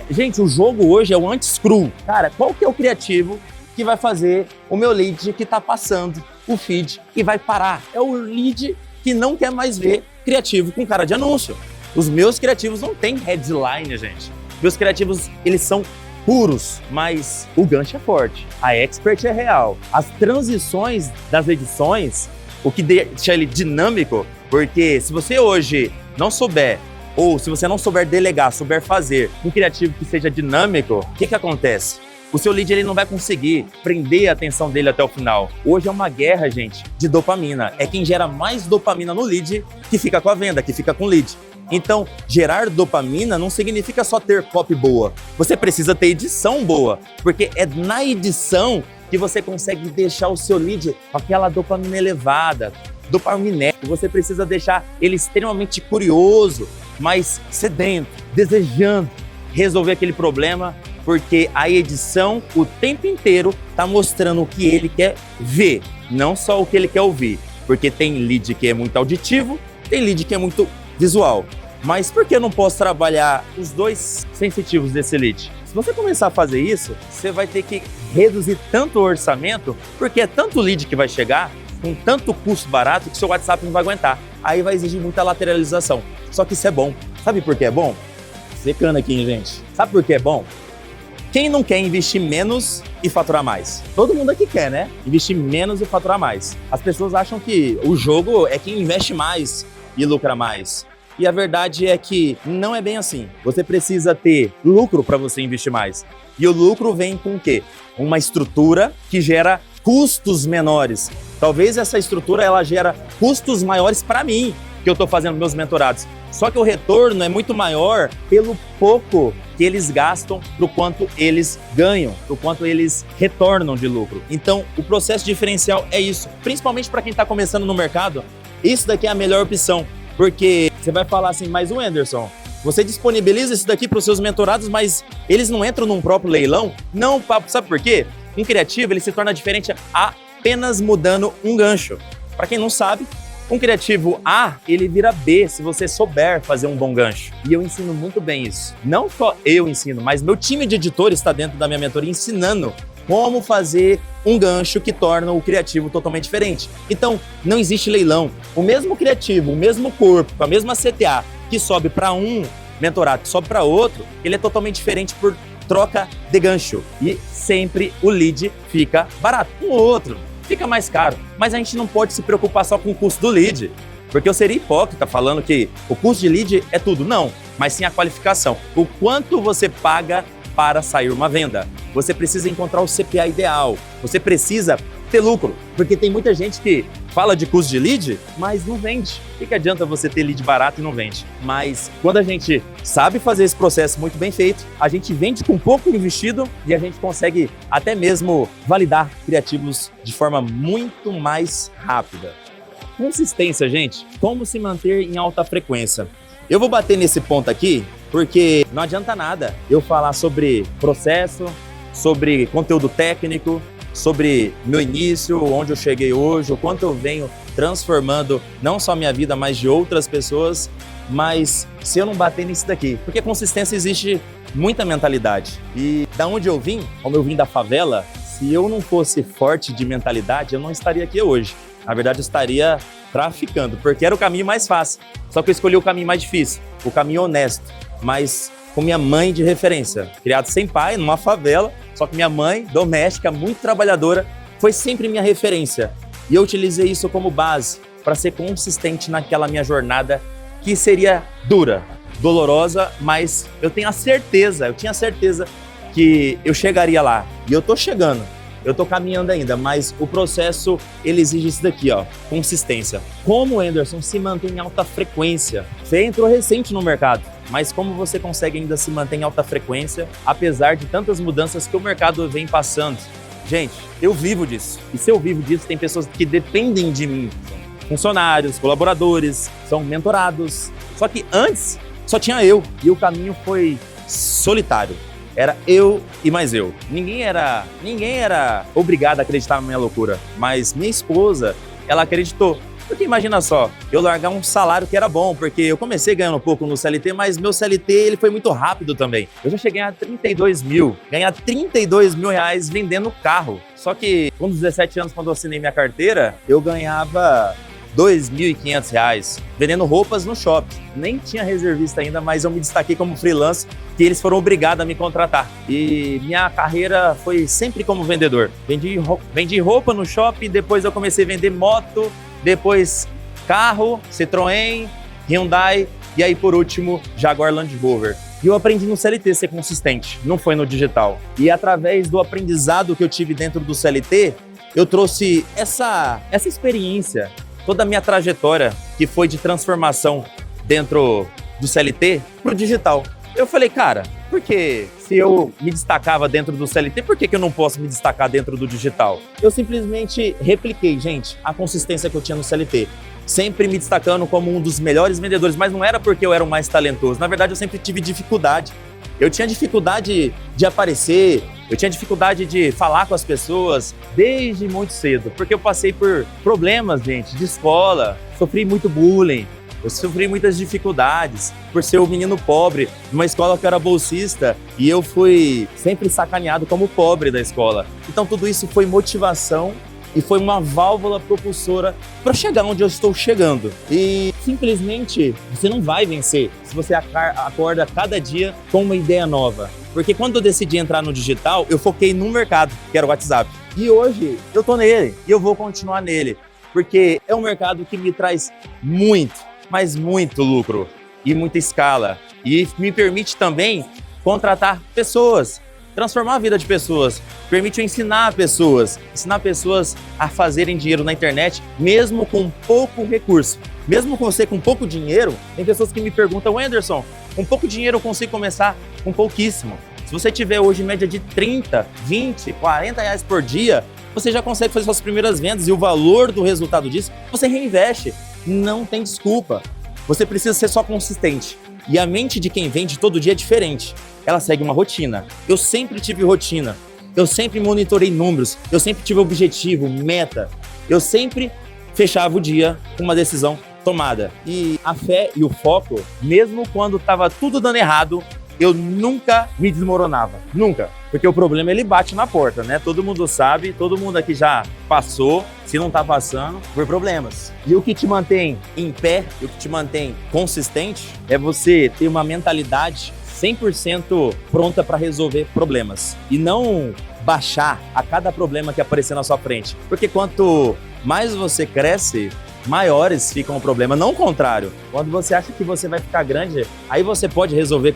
Gente, o jogo hoje é o anti-screw. Cara, qual que é o criativo que vai fazer o meu lead que tá passando o feed e vai parar? É o lead que não quer mais ver criativo com cara de anúncio. Os meus criativos não têm headline, gente. Meus criativos, eles são puros, mas o gancho é forte, a expert é real. As transições das edições, o que deixa ele dinâmico, porque se você hoje não souber, ou se você não souber delegar, souber fazer um criativo que seja dinâmico, o que acontece? o seu lead ele não vai conseguir prender a atenção dele até o final. Hoje é uma guerra, gente, de dopamina. É quem gera mais dopamina no lead que fica com a venda, que fica com o lead. Então, gerar dopamina não significa só ter copy boa. Você precisa ter edição boa, porque é na edição que você consegue deixar o seu lead com aquela dopamina elevada, dopaminético. Você precisa deixar ele extremamente curioso, mas sedento, desejando resolver aquele problema, porque a edição o tempo inteiro está mostrando o que ele quer ver, não só o que ele quer ouvir. Porque tem lead que é muito auditivo, tem lead que é muito visual. Mas por que eu não posso trabalhar os dois sensitivos desse lead? Se você começar a fazer isso, você vai ter que reduzir tanto o orçamento, porque é tanto lead que vai chegar, com tanto custo barato, que seu WhatsApp não vai aguentar. Aí vai exigir muita lateralização. Só que isso é bom. Sabe por que é bom? Secando aqui, hein, gente? Sabe por que é bom? Quem não quer investir menos e faturar mais? Todo mundo aqui quer, né? Investir menos e faturar mais. As pessoas acham que o jogo é quem investe mais e lucra mais. E a verdade é que não é bem assim. Você precisa ter lucro para você investir mais. E o lucro vem com o quê? Uma estrutura que gera custos menores. Talvez essa estrutura ela gera custos maiores para mim, que eu estou fazendo meus mentorados. Só que o retorno é muito maior pelo pouco que eles gastam pro quanto eles ganham, pro quanto eles retornam de lucro. Então, o processo diferencial é isso. Principalmente para quem está começando no mercado, isso daqui é a melhor opção. Porque você vai falar assim, mas o Anderson, você disponibiliza isso daqui para os seus mentorados, mas eles não entram num próprio leilão? Não, papo, sabe por quê? Um criativo, ele se torna diferente apenas mudando um gancho. Para quem não sabe, um criativo A, ele vira B se você souber fazer um bom gancho. E eu ensino muito bem isso. Não só eu ensino, mas meu time de editores está dentro da minha mentoria ensinando como fazer um gancho que torna o criativo totalmente diferente. Então, não existe leilão. O mesmo criativo, o mesmo corpo, com a mesma CTA, que sobe para um mentorado, que sobe para outro, ele é totalmente diferente por troca de gancho. E sempre o lead fica barato. Um ou outro fica mais caro. Mas a gente não pode se preocupar só com o custo do lead. Porque eu seria hipócrita falando que o custo de lead é tudo. Não, mas sim a qualificação. O quanto você paga para sair uma venda. Você precisa encontrar o CPA ideal. Você precisa ter lucro. Porque tem muita gente que fala de custo de lead, mas não vende. O que adianta você ter lead barato e não vende? Mas quando a gente sabe fazer esse processo muito bem feito, a gente vende com pouco investido e a gente consegue até mesmo validar criativos de forma muito mais rápida. Consistência, gente. Como se manter em alta frequência? Eu vou bater nesse ponto aqui porque não adianta nada eu falar sobre processo, sobre conteúdo técnico, sobre meu início, onde eu cheguei hoje, o quanto eu venho transformando não só minha vida, mas de outras pessoas, mas se eu não bater nisso daqui, porque consistência existe muita mentalidade. E da onde eu vim, como eu vim da favela, se eu não fosse forte de mentalidade, eu não estaria aqui hoje. Na verdade, eu estaria traficando, porque era o caminho mais fácil. Só que eu escolhi o caminho mais difícil, o caminho honesto, mas com minha mãe de referência. Criado sem pai, numa favela, só que minha mãe, doméstica, muito trabalhadora, foi sempre minha referência. E eu utilizei isso como base para ser consistente naquela minha jornada que seria dura, dolorosa, mas eu tinha certeza que eu chegaria lá. E eu tô chegando. Eu tô caminhando ainda, mas o processo, ele exige isso daqui, ó, consistência. Como o Anderson se mantém em alta frequência? Você entrou recente no mercado, mas como você consegue ainda se manter em alta frequência, apesar de tantas mudanças que o mercado vem passando? Gente, eu vivo disso. E se eu vivo disso, tem pessoas que dependem de mim. Funcionários, colaboradores, são mentorados. Só que antes, só tinha eu. E o caminho foi solitário. Era eu e mais eu. Ninguém era obrigado a acreditar na minha loucura, mas minha esposa, ela acreditou. Porque imagina só, eu largar um salário que era bom, porque eu comecei ganhando um pouco no CLT, mas meu CLT ele foi muito rápido também. Eu já cheguei a 32 mil, ganhar 32 mil reais vendendo carro. Só que com 17 anos, quando eu assinei minha carteira, eu ganhava R$2.500 vendendo roupas no shopping. Nem tinha reservista ainda, mas eu me destaquei como freelance, que eles foram obrigados a me contratar. E minha carreira foi sempre como vendedor. Vendi roupa no shopping, depois eu comecei a vender moto, depois carro, Citroën, Hyundai e aí por último Jaguar Land Rover. E eu aprendi no CLT ser consistente, não foi no digital. E através do aprendizado que eu tive dentro do CLT, eu trouxe essa experiência, toda a minha trajetória, que foi de transformação dentro do CLT pro digital. Eu falei, cara, por que se eu me destacava dentro do CLT, por que eu não posso me destacar dentro do digital? Eu simplesmente repliquei, gente, a consistência que eu tinha no CLT. Sempre me destacando como um dos melhores vendedores, mas não era porque eu era o mais talentoso. Na verdade, eu sempre tive dificuldade. Eu tinha dificuldade de aparecer, eu tinha dificuldade de falar com as pessoas desde muito cedo, porque eu passei por problemas, gente, de escola, sofri muito bullying, eu sofri muitas dificuldades por ser um menino pobre, numa escola que eu era bolsista, e eu fui sempre sacaneado como pobre da escola. Então tudo isso foi motivação e foi uma válvula propulsora para chegar onde eu estou chegando. E simplesmente você não vai vencer se você acorda cada dia com uma ideia nova. Porque quando eu decidi entrar no digital, eu foquei num mercado, que era o WhatsApp. E hoje eu tô nele e eu vou continuar nele, porque é um mercado que me traz muito, mas muito lucro e muita escala. E me permite também contratar pessoas, transformar a vida de pessoas, permite eu ensinar pessoas a fazerem dinheiro na internet, mesmo com pouco recurso. Mesmo com você com pouco dinheiro, tem pessoas que me perguntam, Anderson, com pouco dinheiro eu consigo começar com pouquíssimo. Se você tiver hoje média de 30, 20, 40 reais por dia, você já consegue fazer suas primeiras vendas e o valor do resultado disso, você reinveste. Não tem desculpa. Você precisa ser só consistente. E a mente de quem vende todo dia é diferente. Ela segue uma rotina. Eu sempre tive rotina. Eu sempre monitorei números. Eu sempre tive objetivo, meta. Eu sempre fechava o dia com uma decisão tomada. E a fé e o foco, mesmo quando estava tudo dando errado, eu nunca me desmoronava. Nunca. Porque o problema, ele bate na porta, né? Todo mundo sabe, todo mundo aqui já passou, se não tá passando, por problemas. E o que te mantém em pé, e o que te mantém consistente, é você ter uma mentalidade 100% pronta para resolver problemas. E não baixar a cada problema que aparecer na sua frente. Porque quanto mais você cresce, maiores ficam o problema, não o contrário. Quando você acha que você vai ficar grande, aí você pode resolver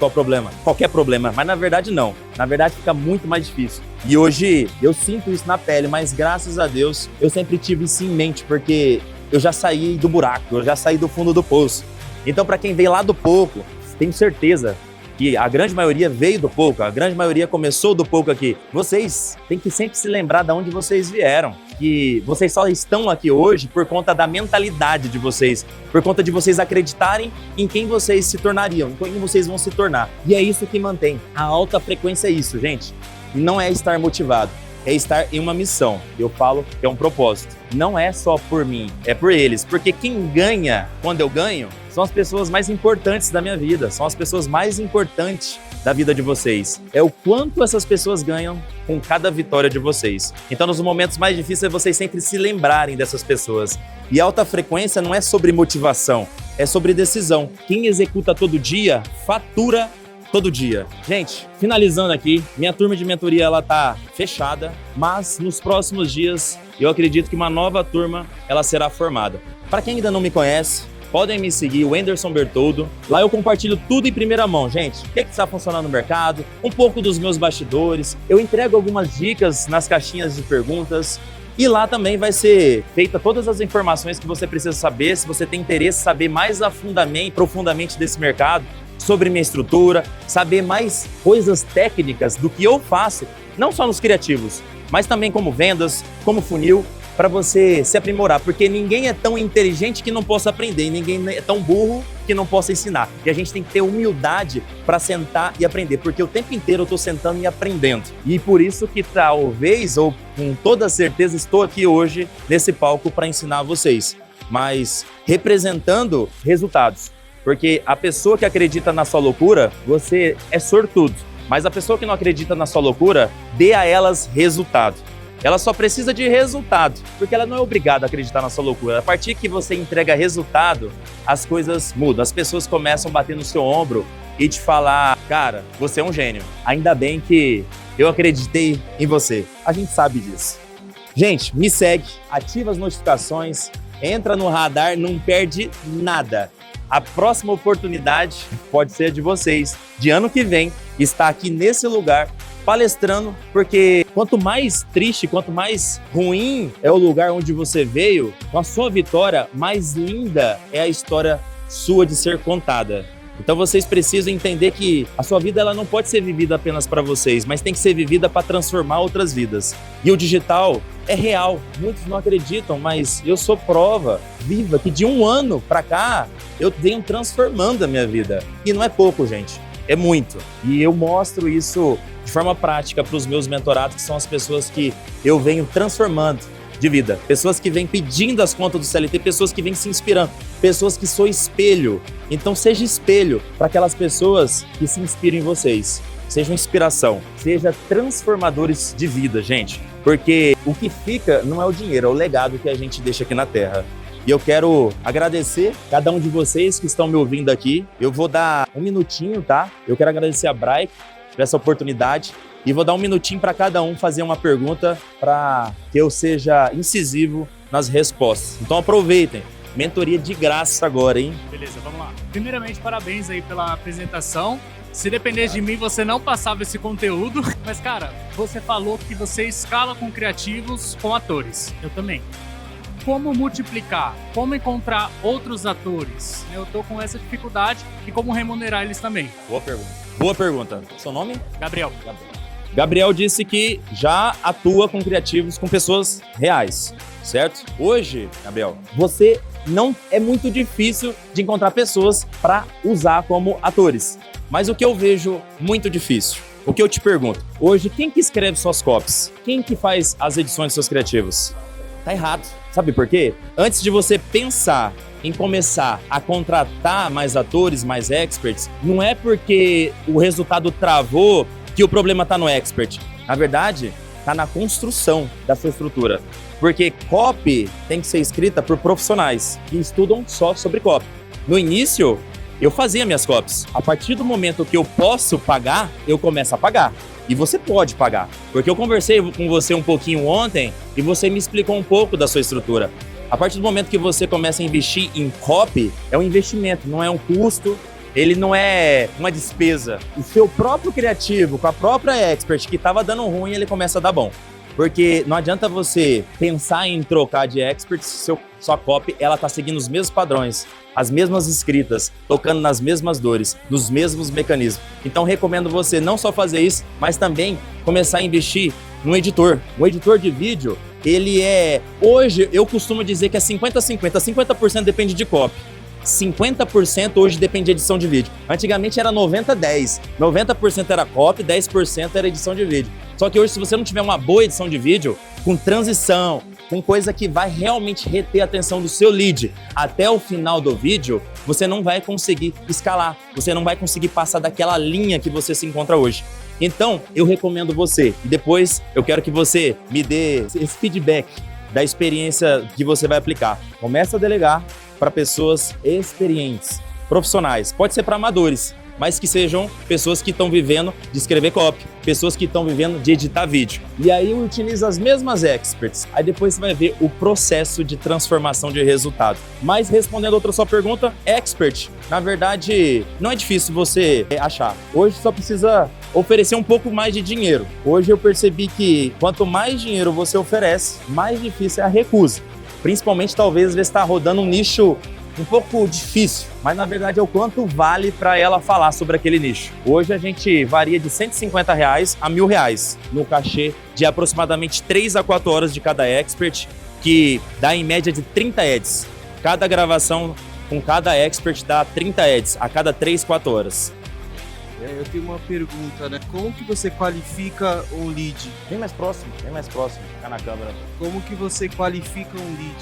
qualquer problema, mas na verdade não. Na verdade fica muito mais difícil. E hoje eu sinto isso na pele, mas graças a Deus eu sempre tive isso em mente, porque eu já saí do buraco, eu já saí do fundo do poço. Então para quem veio lá do pouco, tenho certeza que a grande maioria veio do pouco, a grande maioria começou do pouco aqui. Vocês têm que sempre se lembrar de onde vocês vieram, que vocês só estão aqui hoje por conta da mentalidade de vocês, por conta de vocês acreditarem em quem vocês se tornariam, em quem vocês vão se tornar. E é isso que mantém. A alta frequência é isso, gente. E não é estar motivado, é estar em uma missão. Eu falo que é um propósito. Não é só por mim, é por eles. Porque quem ganha quando eu ganho são as pessoas mais importantes da minha vida, são as pessoas mais importantes da vida de vocês. É o quanto essas pessoas ganham com cada vitória de vocês. Então, nos momentos mais difíceis, vocês sempre se lembrarem dessas pessoas. E alta frequência não é sobre motivação, é sobre decisão. Quem executa todo dia, fatura todo dia. Gente, finalizando aqui, minha turma de mentoria ela tá fechada, mas nos próximos dias eu acredito que uma nova turma ela será formada. Para quem ainda não me conhece, podem me seguir, o Anderson Bertoldo. Lá eu compartilho tudo em primeira mão, gente. O que está funcionando no mercado, um pouco dos meus bastidores. Eu entrego algumas dicas nas caixinhas de perguntas. E lá também vai ser feita todas as informações que você precisa saber, se você tem interesse em saber mais profundamente desse mercado, sobre minha estrutura, saber mais coisas técnicas do que eu faço, não só nos criativos, mas também como vendas, como funil, para você se aprimorar, porque ninguém é tão inteligente que não possa aprender, ninguém é tão burro que não possa ensinar. E a gente tem que ter humildade para sentar e aprender, porque o tempo inteiro eu estou sentando e aprendendo. E por isso que talvez, ou com toda certeza, estou aqui hoje nesse palco para ensinar vocês, mas representando resultados. Porque a pessoa que acredita na sua loucura, você é sortudo. Mas a pessoa que não acredita na sua loucura, dê a elas resultado. Ela só precisa de resultado, porque ela não é obrigada a acreditar na sua loucura. A partir que você entrega resultado, as coisas mudam. As pessoas começam a bater no seu ombro e te falar, cara, você é um gênio. Ainda bem que eu acreditei em você. A gente sabe disso. Gente, me segue, ativa as notificações, entra no radar, não perde nada. a próxima oportunidade pode ser de vocês, de ano que vem, estar aqui nesse lugar palestrando, porque quanto mais triste, quanto mais ruim é o lugar onde você veio, com a sua vitória, mais linda é a história sua de ser contada. Então vocês precisam entender que a sua vida ela não pode ser vivida apenas para vocês, mas tem que ser vivida para transformar outras vidas. E o digital é real. Muitos não acreditam, mas eu sou prova viva que de um ano para cá eu venho transformando a minha vida. E não é pouco, gente. É muito. E eu mostro isso de forma prática para os meus mentorados, que são as pessoas que eu venho transformando de vida. Pessoas que vêm pedindo as contas do CLT, pessoas que vêm se inspirando, pessoas que sou espelho. Então seja espelho para aquelas pessoas que se inspiram em vocês. Seja inspiração, seja transformadores de vida, gente. Porque o que fica não é o dinheiro, é o legado que a gente deixa aqui na Terra. E eu quero agradecer cada um de vocês que estão me ouvindo aqui. Eu vou dar um minutinho, tá? Eu quero agradecer a Bright por essa oportunidade. E vou dar um minutinho para cada um fazer uma pergunta para que eu seja incisivo nas respostas. Então aproveitem. Mentoria de graça agora, hein? Beleza, vamos lá. Primeiramente, parabéns aí pela apresentação. Se dependesse de mim, você não passava esse conteúdo. Mas, cara, você falou que você escala com criativos, com atores. Eu também. Como multiplicar? Como encontrar outros atores? Eu tô com essa dificuldade e como remunerar eles também. Boa pergunta. Boa pergunta. Seu nome? Gabriel. Gabriel disse que já atua com criativos, com pessoas reais, certo? Hoje, Gabriel, você não é muito difícil de encontrar pessoas para usar como atores. Mas o que eu vejo muito difícil, o que eu te pergunto, hoje, quem que escreve suas copies? Quem que faz as edições dos seus criativos? Tá errado. Sabe por quê? Antes de você pensar em começar a contratar mais atores, mais experts, não é porque o resultado travou que o problema está no expert. Na verdade, está na construção da sua estrutura. Porque copy tem que ser escrita por profissionais que estudam só sobre copy. No início, eu fazia minhas copies. A partir do momento que eu posso pagar, eu começo a pagar. E você pode pagar. Porque eu conversei com você um pouquinho ontem e você me explicou um pouco da sua estrutura. A partir do momento que você começa a investir em copy, é um investimento, não é um custo. Ele não é uma despesa. O seu próprio criativo, com a própria expert que estava dando ruim, ele começa a dar bom. Porque não adianta você pensar em trocar de expert se sua copy ela tá seguindo os mesmos padrões, as mesmas escritas, tocando nas mesmas dores, nos mesmos mecanismos. Então recomendo você não só fazer isso, mas também começar a investir no editor. O editor de vídeo, ele é... Hoje eu costumo dizer que é 50-50, 50% depende de copy. 50% hoje depende de edição de vídeo. Antigamente era 90-10. 90% era copy, 10% era edição de vídeo. Só que hoje, se você não tiver uma boa edição de vídeo, com transição, com coisa que vai realmente reter a atenção do seu lead até o final do vídeo, você não vai conseguir escalar. Você não vai conseguir passar daquela linha que você se encontra hoje. Então, eu recomendo você. E depois, eu quero que você me dê esse feedback da experiência que você vai aplicar. Começa a delegar para pessoas experientes, profissionais. Pode ser para amadores, mas que sejam pessoas que estão vivendo de escrever copy, pessoas que estão vivendo de editar vídeo. E aí utiliza as mesmas experts. Aí depois você vai ver o processo de transformação de resultado. Mas respondendo outra sua pergunta, expert, na verdade, não é difícil você achar. Hoje só precisa oferecer um pouco mais de dinheiro. Hoje eu percebi que quanto mais dinheiro você oferece, mais difícil é a recusa. Principalmente, talvez, às vezes está rodando um nicho um pouco difícil, mas na verdade é o quanto vale para ela falar sobre aquele nicho. Hoje a gente varia de R$150 a R$1.000 no cachê de aproximadamente 3 a 4 horas de cada expert, que dá em média de 30 ads. Cada gravação com cada expert dá 30 ads a cada 3, 4 horas. Eu tenho uma pergunta, né? Como que você qualifica um lead? Vem mais próximo, fica na câmera. Como que você qualifica um lead?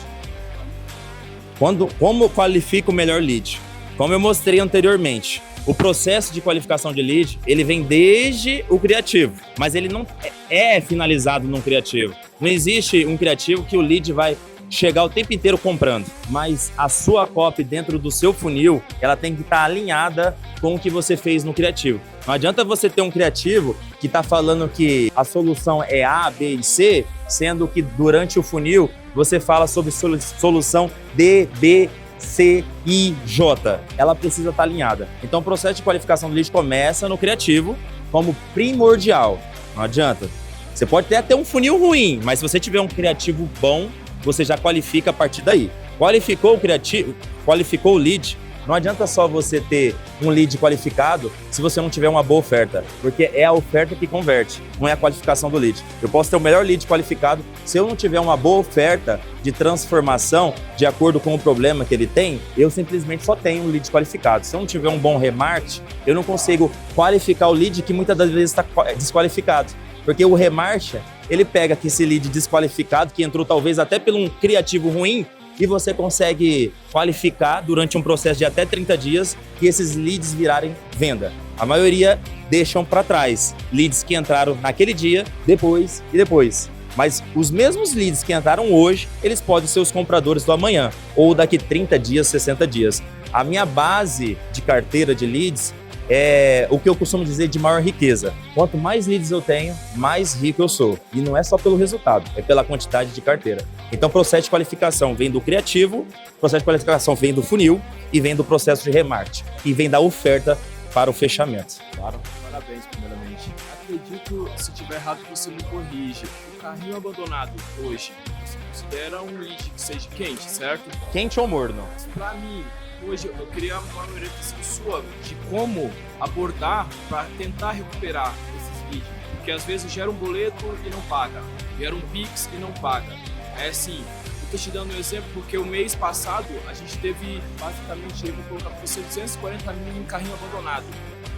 Como qualifica o melhor lead? Como eu mostrei anteriormente, o processo de qualificação de lead, ele vem desde o criativo, mas ele não é finalizado num criativo. Não existe um criativo que o lead vai chegar o tempo inteiro comprando, mas a sua copy dentro do seu funil, ela tem que estar alinhada com o que você fez no criativo. Não adianta você ter um criativo que está falando que a solução é A, B e C, sendo que durante o funil você fala sobre solução D, B C, I, J. Ela precisa estar alinhada. Então o processo de qualificação do lead começa no criativo como primordial. Não adianta. Você pode até ter um funil ruim, mas se você tiver um criativo bom, você já qualifica a partir daí. Qualificou o criativo, qualificou o lead, não adianta só você ter um lead qualificado se você não tiver uma boa oferta, porque é a oferta que converte, não é a qualificação do lead. Eu posso ter o melhor lead qualificado, se eu não tiver uma boa oferta de transformação de acordo com o problema que ele tem, eu simplesmente só tenho um lead qualificado. Se eu não tiver um bom remarketing, eu não consigo qualificar o lead que muitas das vezes está desqualificado. Porque o remarketing, ele pega aqui esse lead desqualificado, que entrou talvez até por um criativo ruim, e você consegue qualificar durante um processo de até 30 dias e esses leads virarem venda. A maioria deixam para trás leads que entraram naquele dia, depois e depois. Mas os mesmos leads que entraram hoje, eles podem ser os compradores do amanhã ou daqui 30 dias, 60 dias. A minha base de carteira de leads é o que eu costumo dizer de maior riqueza. Quanto mais leads eu tenho, mais rico eu sou. E não é só pelo resultado, é pela quantidade de carteira. Então o processo de qualificação vem do criativo, o processo de qualificação vem do funil e vem do processo de remarketing. E vem da oferta para o fechamento. Claro. Parabéns, primeiramente. Acredito, se tiver errado, você me corrige. O carrinho abandonado hoje, você considera um lead que seja quente, certo? Quente ou morno? Para mim, hoje eu queria uma orientação sua de como abordar para tentar recuperar esses leads. Porque às vezes gera um boleto e não paga, gera um Pix e não paga. É assim, eu tô te dando um exemplo porque o mês passado a gente teve basicamente, eu vou colocar para você, 240 mil em carrinho abandonado.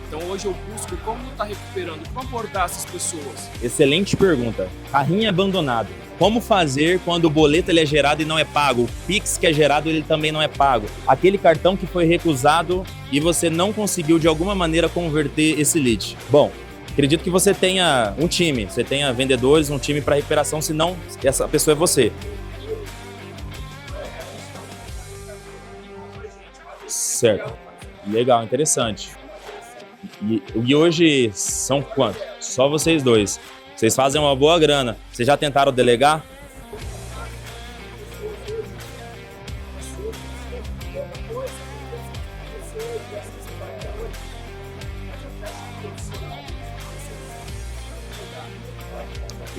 Então hoje eu busco como tá recuperando, como abordar essas pessoas. Excelente pergunta. Carrinho abandonado. Como fazer quando o boleto ele é gerado e não é pago? O Pix que é gerado ele também não é pago. Aquele cartão que foi recusado e você não conseguiu de alguma maneira converter esse lead. Bom, acredito que você tenha um time, você tenha vendedores, um time para recuperação, senão essa pessoa é você. Certo. Legal, interessante. E hoje são quanto? Só vocês dois. Vocês fazem uma boa grana. Vocês já tentaram delegar?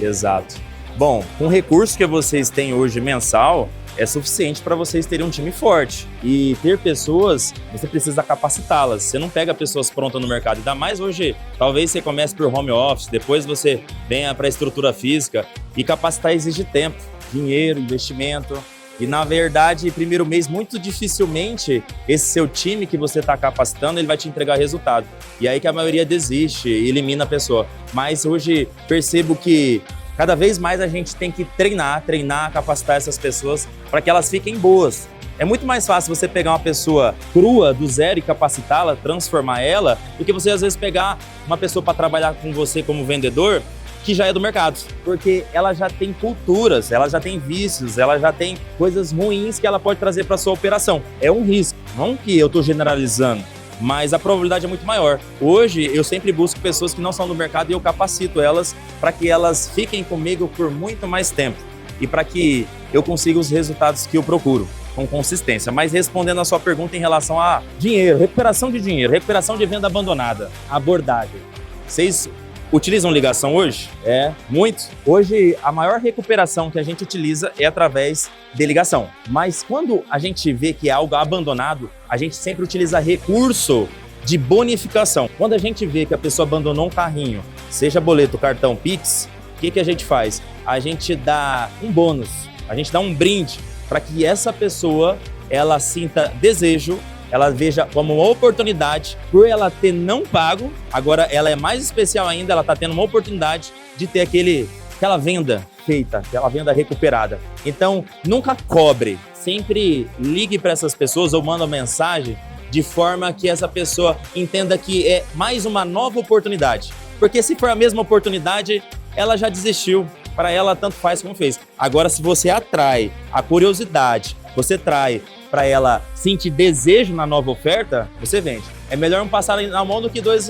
Exato. Bom, com o recurso que vocês têm hoje mensal, é suficiente para vocês terem um time forte. E ter pessoas, você precisa capacitá-las. Você não pega pessoas prontas no mercado. Ainda mais hoje, talvez você comece por home office, depois você venha para a estrutura física. E capacitar exige tempo, dinheiro, investimento. E na verdade, primeiro mês, muito dificilmente esse seu time que você está capacitando, ele vai te entregar resultado. E aí que a maioria desiste e elimina a pessoa. Mas hoje percebo que cada vez mais a gente tem que treinar, capacitar essas pessoas para que elas fiquem boas. É muito mais fácil você pegar uma pessoa crua do zero e capacitá-la, transformar ela, do que você às vezes pegar uma pessoa para trabalhar com você como vendedor que já é do mercado. Porque ela já tem culturas, ela já tem vícios, ela já tem coisas ruins que ela pode trazer para sua operação. É um risco, não que eu estou generalizando, mas a probabilidade é muito maior. Hoje, eu sempre busco pessoas que não são do mercado e eu capacito elas para que elas fiquem comigo por muito mais tempo e para que eu consiga os resultados que eu procuro, com consistência. Mas respondendo a sua pergunta em relação a dinheiro, recuperação de venda abandonada, abordagem. Vocês utilizam ligação hoje? É, muito. Hoje, a maior recuperação que a gente utiliza é através de ligação. Mas quando a gente vê que é algo abandonado, a gente sempre utiliza recurso de bonificação. Quando a gente vê que a pessoa abandonou um carrinho, seja boleto, cartão, Pix, o que a gente faz? A gente dá um bônus, a gente dá um brinde para que essa pessoa ela sinta desejo, ela veja como uma oportunidade, por ela ter não pago, agora ela é mais especial ainda, ela está tendo uma oportunidade de ter aquela venda feita, aquela venda recuperada. Então, nunca cobre, sempre ligue para essas pessoas ou manda uma mensagem de forma que essa pessoa entenda que é mais uma nova oportunidade. Porque se for a mesma oportunidade, ela já desistiu, para ela tanto faz como fez. Agora, se você atrai a curiosidade, você trai para ela sentir desejo na nova oferta, você vende. É melhor um passarinho na mão do que dois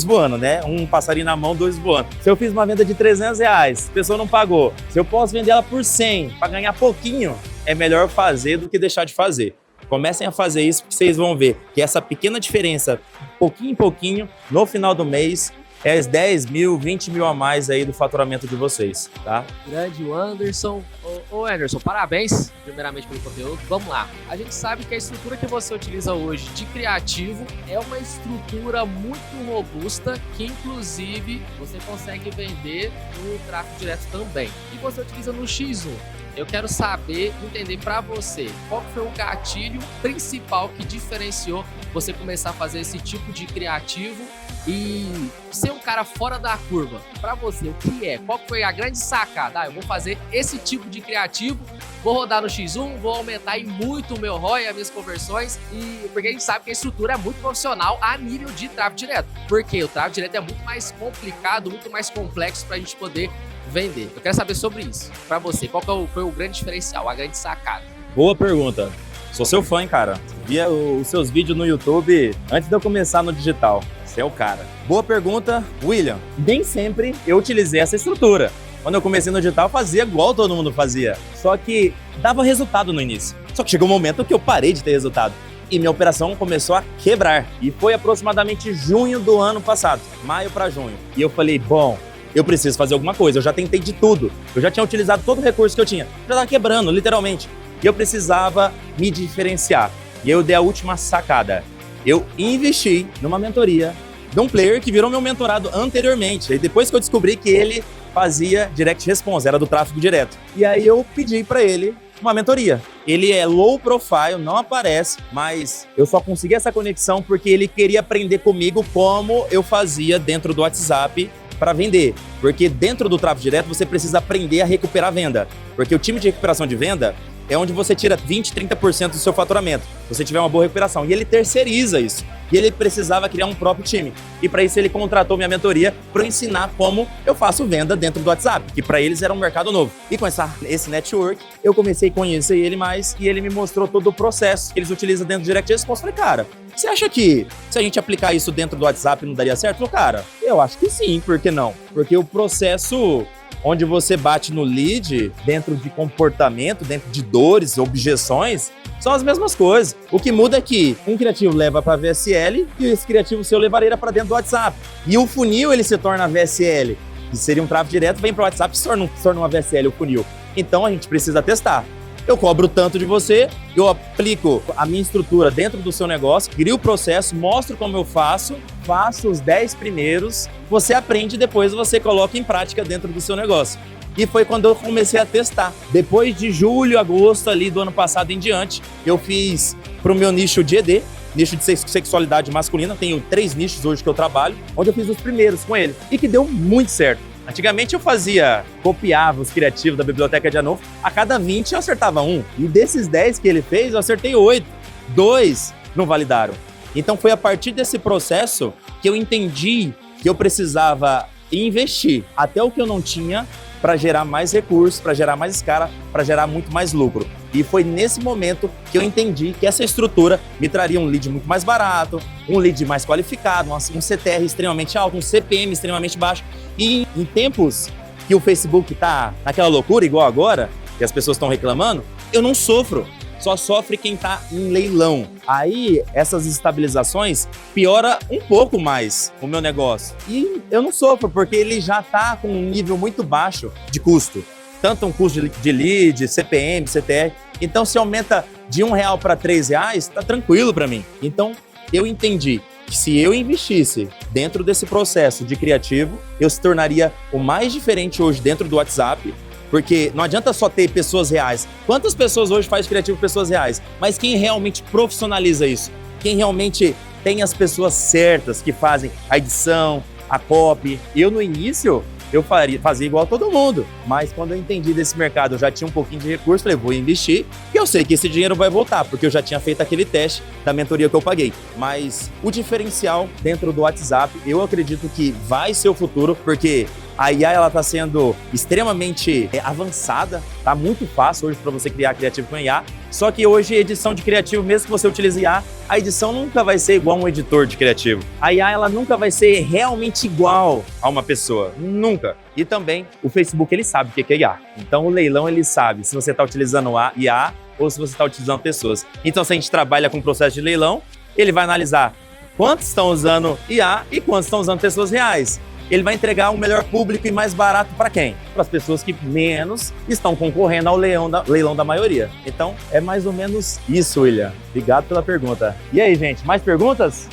voando, né? Um passarinho na mão, dois voando. Se eu fiz uma venda de R$300, a pessoa não pagou. Se eu posso vender ela por 100 para ganhar pouquinho, é melhor fazer do que deixar de fazer. Comecem a fazer isso, porque vocês vão ver que essa pequena diferença, pouquinho em pouquinho, no final do mês, é 10 mil, 20 mil a mais aí do faturamento de vocês, tá? Grande Anderson. Ô Anderson, parabéns, primeiramente, pelo conteúdo. Vamos lá. A gente sabe que a estrutura que você utiliza hoje de criativo é uma estrutura muito robusta, que inclusive você consegue vender no tráfego direto também. E você utiliza no X1. Eu quero saber, entender para você, qual foi o gatilho principal que diferenciou você começar a fazer esse tipo de criativo e ser um cara fora da curva. Para você, o que é? Qual foi a grande sacada? Eu vou fazer esse tipo de criativo, vou rodar no X1, vou aumentar aí muito o meu ROI, as minhas conversões, e porque a gente sabe que a estrutura é muito profissional a nível de tráfego direto. Porque o tráfego direto é muito mais complicado, muito mais complexo para a gente poder vender. Eu quero saber sobre isso. Para você, qual que foi o grande diferencial, a grande sacada? Boa pergunta. Sou seu fã, hein, cara. Via os seus vídeos no YouTube antes de eu começar no digital. Você é o cara. Boa pergunta, William. Nem sempre eu utilizei essa estrutura. Quando eu comecei no digital, eu fazia igual todo mundo fazia. Só que dava resultado no início. Só que chegou um momento que eu parei de ter resultado. E minha operação começou a quebrar. E foi aproximadamente junho do ano passado. Maio para junho. E eu falei, bom, eu preciso fazer alguma coisa. Eu já tentei de tudo. Eu já tinha utilizado todo o recurso que eu tinha. Já estava quebrando, literalmente. E eu precisava me diferenciar. E eu dei a última sacada. Eu investi numa mentoria de um player que virou meu mentorado anteriormente. E depois que eu descobri que ele fazia direct response, era do tráfego direto. E aí eu pedi para ele uma mentoria. Ele é low profile, não aparece, mas eu só consegui essa conexão porque ele queria aprender comigo como eu fazia dentro do WhatsApp para vender. Porque dentro do tráfego direto você precisa aprender a recuperar a venda. Porque o time de recuperação de venda é onde você tira 20, 30% do seu faturamento, se você tiver uma boa recuperação. E ele terceiriza isso. E ele precisava criar um próprio time. E para isso ele contratou minha mentoria para eu ensinar como eu faço venda dentro do WhatsApp, que para eles era um mercado novo. E com esse network, eu comecei a conhecer ele mais e ele me mostrou todo o processo que eles utilizam dentro do Direct Response. Falei, cara, você acha que se a gente aplicar isso dentro do WhatsApp não daria certo? Falei, cara, eu acho que sim, por que não? Porque o processo onde você bate no lead, dentro de comportamento, dentro de dores, objeções, são as mesmas coisas. O que muda é que um criativo leva para VSL e esse criativo seu levaria para dentro do WhatsApp. E o funil ele se torna VSL, que seria um tráfego direto, vem para o WhatsApp e se torna uma VSL, o funil. Então a gente precisa testar. Eu cobro tanto de você, eu aplico a minha estrutura dentro do seu negócio, crio o processo, mostro como eu faço os 10 primeiros, você aprende e depois você coloca em prática dentro do seu negócio. E foi quando eu comecei a testar. Depois de julho, agosto ali do ano passado em diante, eu fiz para o meu nicho de ED, nicho de sexualidade masculina, tenho 3 nichos hoje que eu trabalho, onde eu fiz os primeiros com ele e que deu muito certo. Antigamente eu copiava os criativos da biblioteca de Anofo, a cada 20 eu acertava um. E desses 10 que ele fez, eu acertei 8. 2 não validaram. Então foi a partir desse processo que eu entendi que eu precisava investir até o que eu não tinha para gerar mais recursos, para gerar mais escala, para gerar muito mais lucro. E foi nesse momento que eu entendi que essa estrutura me traria um lead muito mais barato, um lead mais qualificado, um CTR extremamente alto, um CPM extremamente baixo. E em tempos que o Facebook está naquela loucura, igual agora, que as pessoas estão reclamando, eu não sofro. Só sofre quem está em leilão. Aí, essas estabilizações piora um pouco mais o meu negócio. E eu não sofro, porque ele já está com um nível muito baixo de custo. Tanto um custo de lead, CPM, CTR. Então, se aumenta de R$1 para R$3, está tranquilo para mim. Então, eu entendi que se eu investisse dentro desse processo de criativo, eu se tornaria o mais diferente hoje dentro do WhatsApp. Porque não adianta só ter pessoas reais. Quantas pessoas hoje faz criativo pessoas reais? Mas quem realmente profissionaliza isso? Quem realmente tem as pessoas certas que fazem a edição, a copy? Eu no início, eu fazia igual a todo mundo. Mas quando eu entendi desse mercado, eu já tinha um pouquinho de recurso, falei, vou investir. E eu sei que esse dinheiro vai voltar, porque eu já tinha feito aquele teste da mentoria que eu paguei. Mas o diferencial dentro do WhatsApp, eu acredito que vai ser o futuro, porque a IA ela está sendo extremamente avançada, tá muito fácil hoje para você criar criativo com IA. Só que hoje edição de criativo, mesmo que você utilize IA, a edição nunca vai ser igual a um editor de criativo. A IA ela nunca vai ser realmente igual a uma pessoa, nunca. E também o Facebook ele sabe o que é IA. Então o leilão ele sabe se você está utilizando IA ou se você está utilizando pessoas. Então, se a gente trabalha com o processo de leilão, ele vai analisar quantos estão usando IA e quantos estão usando pessoas reais. Ele vai entregar um melhor público e mais barato para quem? Para as pessoas que menos estão concorrendo ao leilão da maioria. Então, é mais ou menos isso, William. Obrigado pela pergunta. E aí, gente, mais perguntas?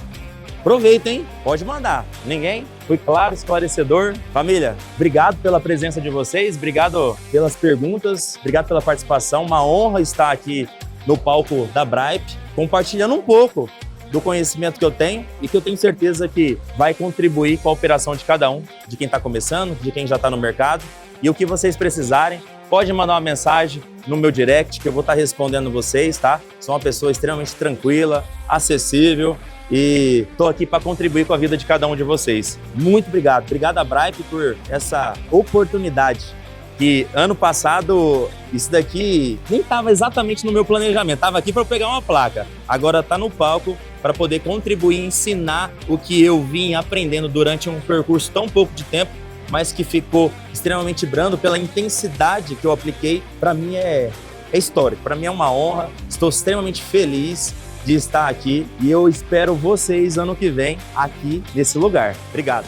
Aproveita, hein? Pode mandar. Ninguém? Foi claro, esclarecedor. Família, obrigado pela presença de vocês, obrigado pelas perguntas, obrigado pela participação. Uma honra estar aqui no palco da Bripe, compartilhando um pouco do conhecimento que eu tenho e que eu tenho certeza que vai contribuir com a operação de cada um, de quem está começando, de quem já está no mercado. E o que vocês precisarem, pode mandar uma mensagem no meu direct que eu vou estar respondendo vocês, tá? Sou uma pessoa extremamente tranquila, acessível e estou aqui para contribuir com a vida de cada um de vocês. Muito obrigado. Obrigado a Bripe por essa oportunidade. Que ano passado, isso daqui nem estava exatamente no meu planejamento. Estava aqui para eu pegar uma placa. Agora está no palco para poder contribuir e ensinar o que eu vim aprendendo durante um percurso tão pouco de tempo, mas que ficou extremamente brando pela intensidade que eu apliquei. Para mim é histórico, para mim é uma honra. Estou extremamente feliz de estar aqui e eu espero vocês ano que vem aqui nesse lugar. Obrigado.